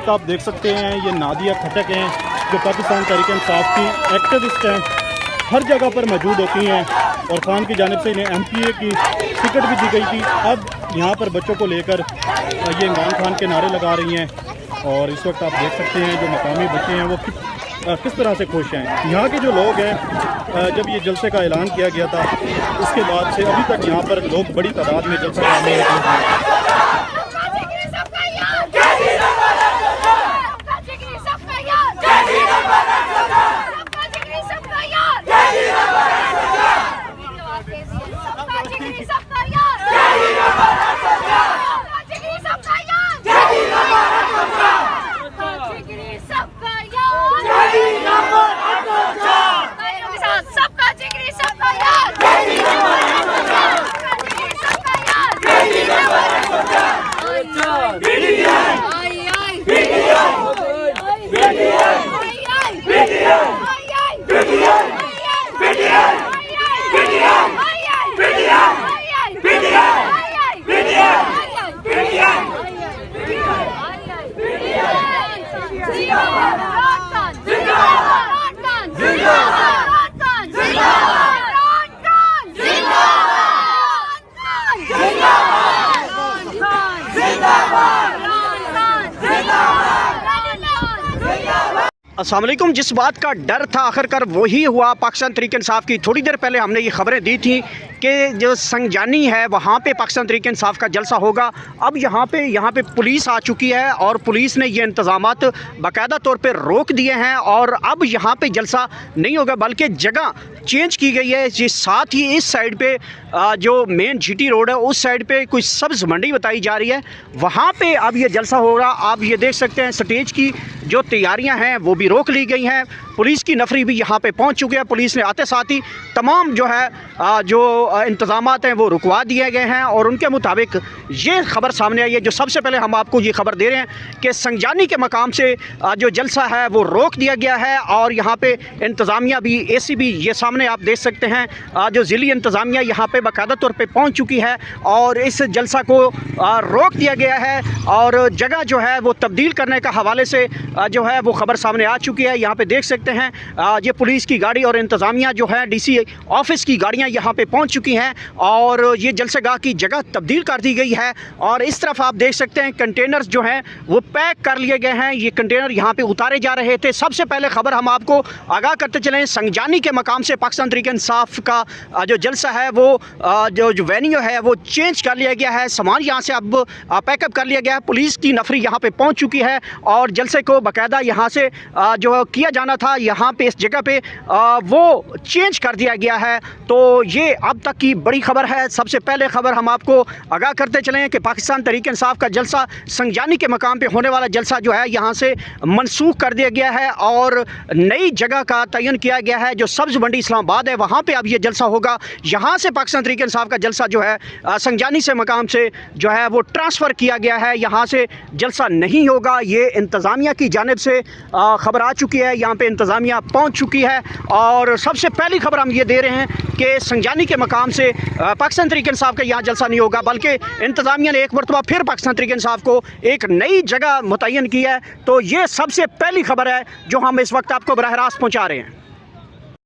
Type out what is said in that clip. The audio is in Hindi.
वक्त आप देख सकते हैं ये नादिया खटक हैं जो पाकिस्तान तहरीक इंसाफ की एक्टिविस्ट हैं, हर जगह पर मौजूद होती हैं और खान की जानिब से इन्हें MPA की टिकट भी दी गई थी। अब यहाँ पर बच्चों को लेकर ये इमरान खान के नारे लगा रही हैं और इस वक्त आप देख सकते हैं जो मकामी बच्चे हैं वो किस तरह से खुश हैं। यहाँ के जो लोग हैं, जब ये जलसे का ऐलान किया गया था उसके बाद से अभी तक यहाँ पर लोग बड़ी तादाद में जलसा करने लगे हैं। अस्सलाम वालेकुम। जिस बात का डर था आखिरकार वही हुआ। पाकिस्तान तहरीक इंसाफ की थोड़ी देर पहले हमने ये खबरें दी थी कि जो संजानी है वहाँ पे पाकिस्तान तहरीक इंसाफ का जलसा होगा। अब यहाँ पे पुलिस आ चुकी है और पुलिस ने ये इंतज़ामात बाकायदा तौर पे रोक दिए हैं और अब यहाँ पे जलसा नहीं होगा बल्कि जगह चेंज की गई है। जी साथ ही इस साइड पे जो मेन GT रोड है उस साइड पे कोई सब्ज़ मंडी बताई जा रही है, वहाँ पे अब ये जलसा होगा। आप ये देख सकते हैं स्टेज की जो तैयारियां हैं वो भी रोक ली गई हैं। पुलिस की नफरी भी यहाँ पे पहुँच चुकी है। पुलिस ने आते साथ ही तमाम जो है जो इंतज़ामात हैं वो रुकवा दिए गए हैं और उनके मुताबिक ये खबर सामने आई है। जो सबसे पहले हम आपको ये खबर दे रहे हैं कि संजानी के मकाम से जो जलसा है वो रोक दिया गया है और यहाँ पे इंतज़ामिया भी ACB ये सामने आप देख सकते हैं जो ज़िली इंतज़ामिया यहाँ पे बाकायदा तौर पे पहुँच चुकी है और इस जलसा को रोक दिया गया है और जगह जो है वो तब्दील करने का हवाले से जो है वो खबर सामने आ चुकी है। यहाँ पे देख सकते हैं ये पुलिस की गाड़ी और इंतज़ामिया जो है DC ऑफिस की गाड़ियाँ यहाँ पे पहुँच चुकी हैं और ये जलसेगाह की जगह तब्दील कर दी गई है। और इस तरफ आप देख सकते हैं कंटेनर्स जो हैं वो पैक कर लिए गए हैं। ये कंटेनर यहाँ पे उतारे जा रहे थे। सबसे पहले खबर हम आपको आगाह करते चलें, संजानी के मकाम से पाकिस्तान तहरीक इंसाफ का जो जलसा है वो जो वेन्यू है वो चेंज कर लिया गया है। सामान यहाँ से अब पैकअप कर लिया गया है। पुलिस की नफरी यहाँ पे पहुँच चुकी है और जलसे को बाकायदा यहाँ से जो किया जाना था यहाँ पे इस जगह पे वो चेंज कर दिया गया है। तो ये अब तक की बड़ी खबर है। सबसे पहले खबर हम आपको आगाह करते चलें कि पाकिस्तान तहरीक इंसाफ का जलसा संजानी के मकाम पे होने वाला जलसा जो है यहाँ से मनसूख कर दिया गया है और नई जगह का तयन किया गया है जो सब्ज़ मंडी इस्लामाबाद है, वहाँ पे अब ये जलसा होगा। यहाँ से पाकिस्तान तहरीक इंसाफ का जलसा जो है संजानी से मकाम से जो है वो ट्रांसफ़र किया गया है, यहाँ से जलसा नहीं होगा। ये इंतज़ामिया की जानिब से खबर आ चुकी है, यहाँ पे इंतज़ामिया पहुँच चुकी है और सबसे पहली खबर हम ये दे रहे हैं कि संजानी के मकाम से पाकिस्तान तहरीक इंसाफ का यहाँ जलसा नहीं होगा बल्कि इंतज़ामिया ने एक मरतबा फिर पाकिस्तान तहरीक इंसाफ को एक नई जगह मुतय्यन की है। तो ये सबसे पहली खबर है जो हम इस वक्त आपको बराह रास्त पहुँचा रहे हैं।